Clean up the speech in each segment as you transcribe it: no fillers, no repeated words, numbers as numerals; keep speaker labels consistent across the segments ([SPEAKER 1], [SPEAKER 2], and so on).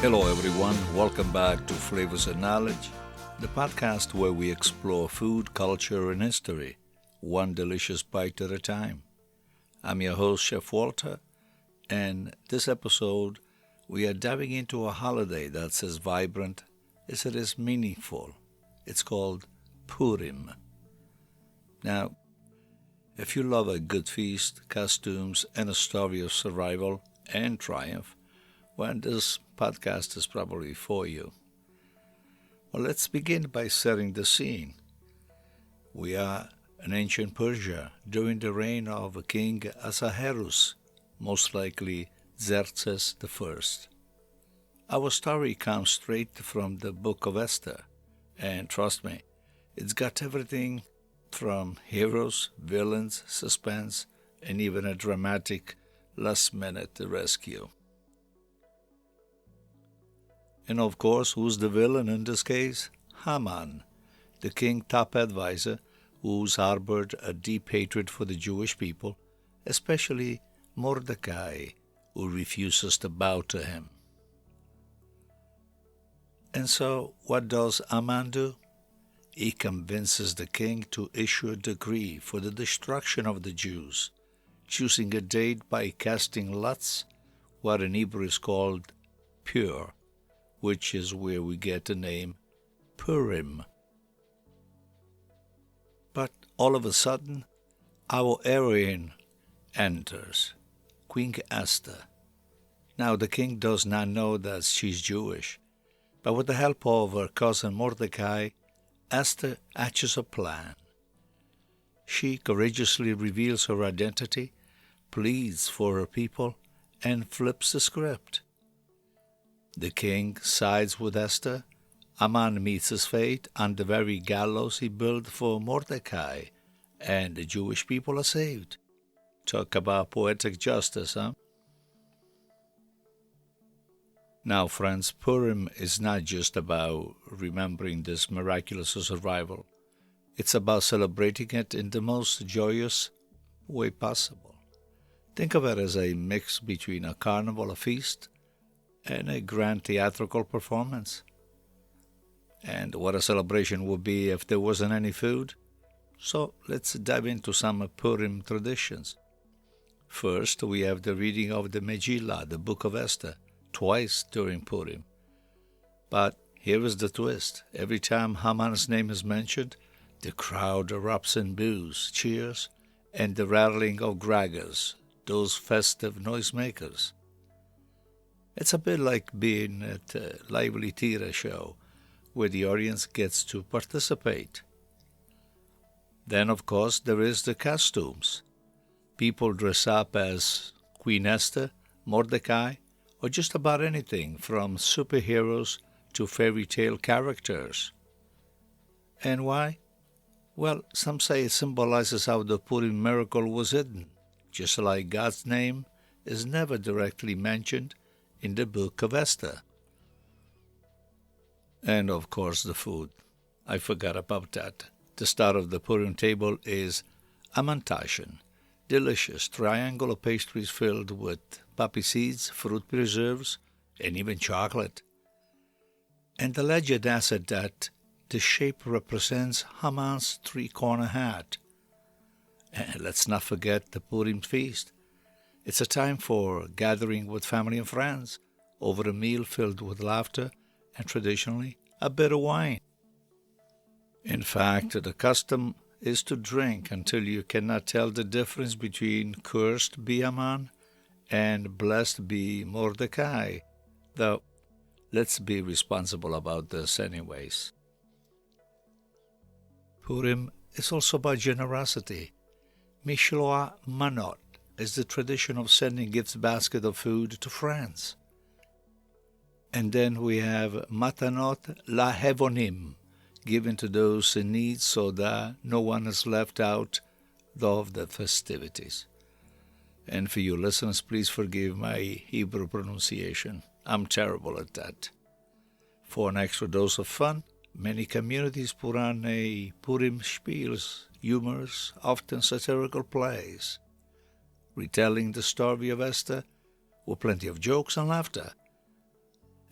[SPEAKER 1] Hello, everyone. Welcome back to Flavors and Knowledge, the podcast where we explore food, culture, and history, one delicious bite at a time. I'm your host, Chef Walter, and this episode, we are diving into a holiday that's as vibrant as it is meaningful. It's called Purim. Now, if you love a good feast, costumes, and a story of survival and triumph, well, this podcast is probably for you. Well, let's begin by setting the scene. We are in ancient Persia during the reign of King Ahasuerus, most likely Xerxes I. Our story comes straight from the Book of Esther, and trust me, it's got everything from heroes, villains, suspense, and even a dramatic last-minute rescue. And of course, who's the villain in this case? Haman, the king's top advisor, who's harbored a deep hatred for the Jewish people, especially Mordecai, who refuses to bow to him. And so, what does Haman do? He convinces the king to issue a decree for the destruction of the Jews, choosing a date by casting lots, what in Hebrew is called pur, which is where we get the name Purim. But all of a sudden, our heroine enters, Queen Esther. Now the king does not know that she's Jewish, but with the help of her cousin Mordecai, Esther hatches a plan. She courageously reveals her identity, pleads for her people, and flips the script. The king sides with Esther. Haman meets his fate on the very gallows he built for Mordecai, and the Jewish people are saved. Talk about poetic justice, huh? Now, friends, Purim is not just about remembering this miraculous survival. It's about celebrating it in the most joyous way possible. Think of it as a mix between a carnival, a feast, and a grand theatrical performance. And what a celebration would be if there wasn't any food. So let's dive into some Purim traditions. First, we have the reading of the Megillah, the Book of Esther, twice during Purim. But here is the twist. Every time Haman's name is mentioned, the crowd erupts in boos, cheers, and the rattling of graggers, those festive noisemakers. It's a bit like being at a lively theater show where the audience gets to participate. Then, of course, there is the costumes. People dress up as Queen Esther, Mordecai, or just about anything from superheroes to fairy tale characters. And why? Well, some say it symbolizes how the Purim miracle was hidden, just like God's name is never directly mentioned in the Book of Esther. And of course the food. I forgot about that. The start of the Purim table is amantashen, delicious triangular pastries filled with poppy seeds, fruit preserves, and even chocolate. And the legend has it that the shape represents Haman's three-corner hat. And let's not forget the Purim feast. It's a time for gathering with family and friends over a meal filled with laughter and traditionally a bit of wine. In fact, the custom is to drink until you cannot tell the difference between cursed be Haman and blessed be Mordecai, though let's be responsible about this anyways. Purim is also about generosity. Mishloach manot is the tradition of sending gifts basket of food to friends. And then we have matanot lahevonim, given to those in need so that no one is left out of the festivities. And for you listeners, please forgive my Hebrew pronunciation. I'm terrible at that. For an extra dose of fun, many communities put on a Purim spiels, humorous, often satirical plays, retelling the story of Esther with plenty of jokes and laughter.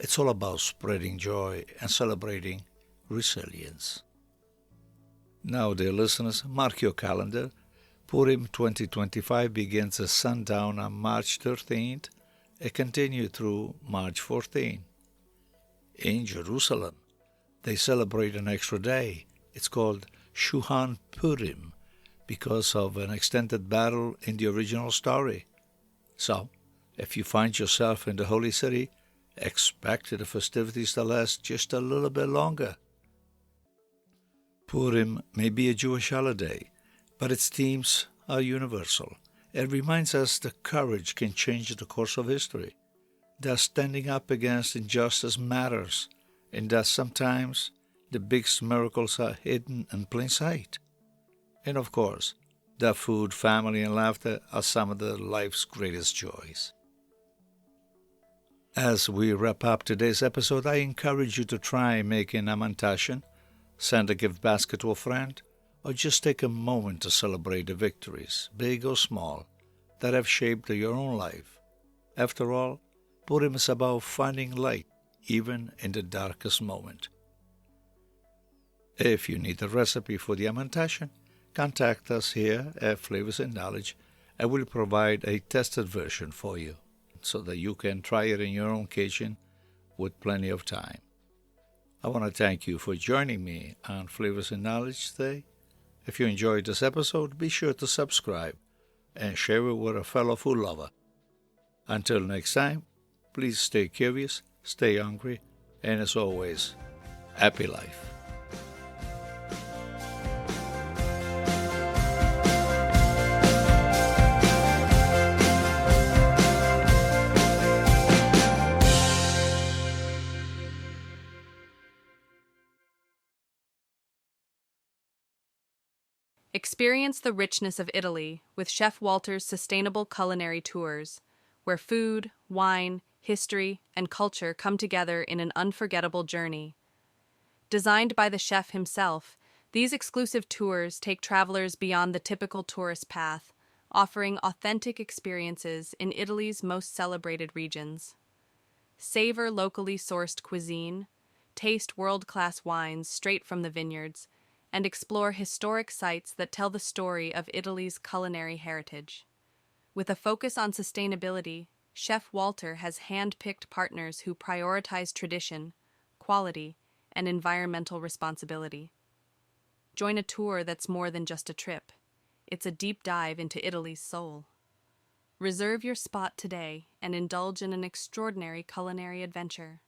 [SPEAKER 1] It's all about spreading joy and celebrating resilience. Now, dear listeners, mark your calendar. Purim 2025 begins at sundown on March 13th and continues through March 14th. In Jerusalem, they celebrate an extra day. It's called Shuhan Purim because of an extended battle in the original story. So, if you find yourself in the Holy City, expect the festivities to last just a little bit longer. Purim may be a Jewish holiday, but its themes are universal. It reminds us that courage can change the course of history, that standing up against injustice matters, and that sometimes the biggest miracles are hidden in plain sight. And of course, that food, family, and laughter are some of life's greatest joys. As we wrap up today's episode, I encourage you to try making a hamantashen, send a gift basket to a friend, or just take a moment to celebrate the victories, big or small, that have shaped your own life. After all, Purim is about finding light, even in the darkest moment. If you need a recipe for the hamantashen, contact us here at Flavors and Knowledge, and we'll provide a tested version for you, so that you can try it in your own kitchen with plenty of time. I want to thank you for joining me on Flavors and Knowledge today. If you enjoyed this episode, be sure to subscribe and share it with a fellow food lover. Until next time, please stay curious, stay hungry, and as always, happy life.
[SPEAKER 2] Experience the richness of Italy with Chef Walter's sustainable culinary tours, where food, wine, history, and culture come together in an unforgettable journey. Designed by the chef himself, these exclusive tours take travelers beyond the typical tourist path, offering authentic experiences in Italy's most celebrated regions. Savor locally sourced cuisine, taste world-class wines straight from the vineyards, and explore historic sites that tell the story of Italy's culinary heritage. With a focus on sustainability, Chef Walter has hand-picked partners who prioritize tradition, quality, and environmental responsibility. Join a tour that's more than just a trip. It's a deep dive into Italy's soul. Reserve your spot today and indulge in an extraordinary culinary adventure.